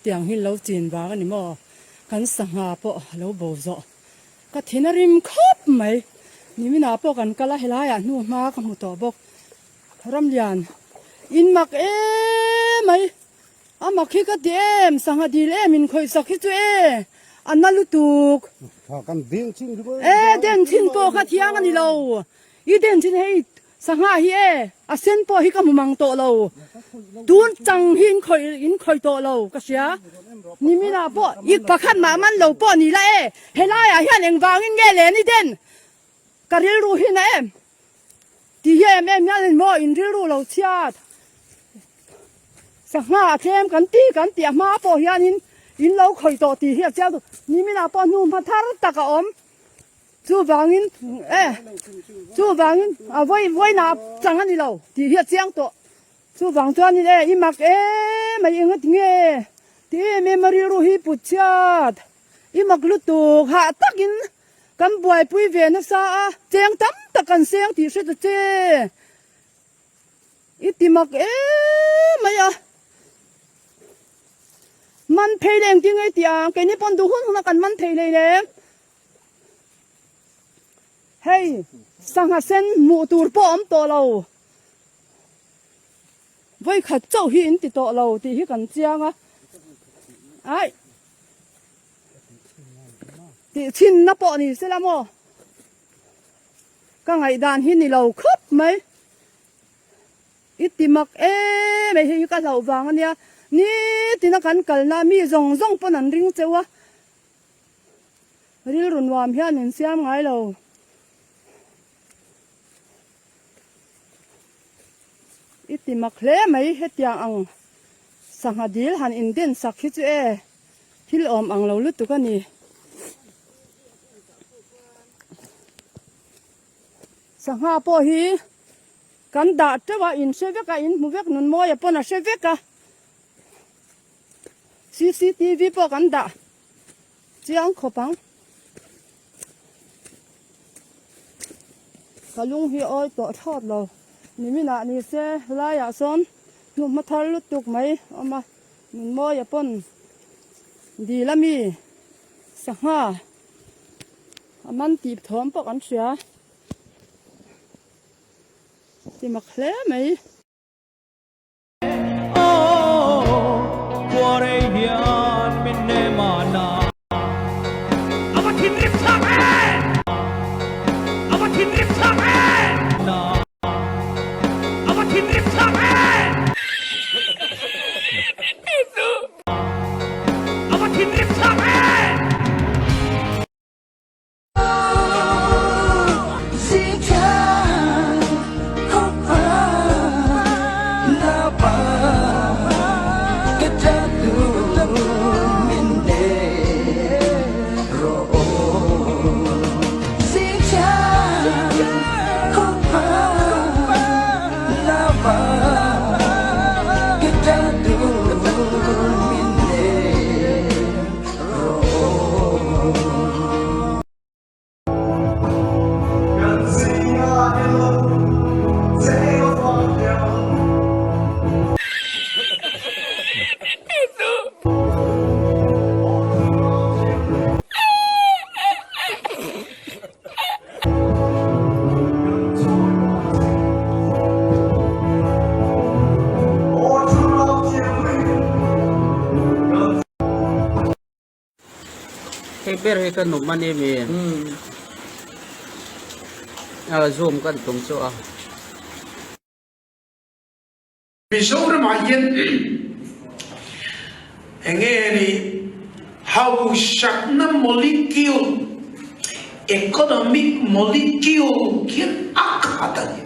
tiang hin lo chin ba ka ni mo kan sanga po lo bo zo ka thinarim khop mai ni mi na po kan kala helaya nu ma ka mu to bok ram lian in mak e mai ama khi ka dem sanga dil e min khoi sakhi chu e analu tuk kan ding chin e den chin po kha thiang ani lo I den chin hei sanga hi e a sen po hi ka mu mang to lo dun chang hin khoi to lo ka sia ni mi na po ik pakhat ma man lo po ni la e helaya hian eng wangin nge le ni den karil ru hin em ti he em yan mo in ril ru lo chiat sanga them kan ti ma po hian in lo khoi to ti hi cha ni mi na po nu ma thar ta ka om chu wangin chu wangin a voi na chang ani lo ti hi chiang to chu wang chuan ni e I mak e mai ingat nge ti memory ru hi pu chat I mak lu tu ha takin kan buai pui ve na sa cheng tam ta kan seng ti se che I ti mak e mai a man phei leng ting ai tia ke ni pon du hun kan man thei le le hey sanga sen mu tur po om to lo voi khat chau hi in ti to lo ti hi kan chiang a ai ti chin na po ni se la mo ka ngai dan hi ni lo khop mai iti mak e me hi ka lo wang ania ni tina kan kal na mi zong zong pon an ring chewa ril run wam hian in siam ngai lo iti mak hle mai hetiang ang sanga dil han in den sakhi chu e thil om ang lo lu tu ka ni sanga po hi kan da tewa in seveka in muvek nun mo ya pona seveka CCTV po kan da chiang khopang kalung hi oi to thot lo ni mi na ni se la ya son nu ma thar lu tuk mai ama nun mo ya pon di lami sanga aman ti thom po kan sia ti mak hle mai ber he kan num mani mi zoom kan tung chu a bisore ma yen engeni how shakna molecule economic molecule kin akadani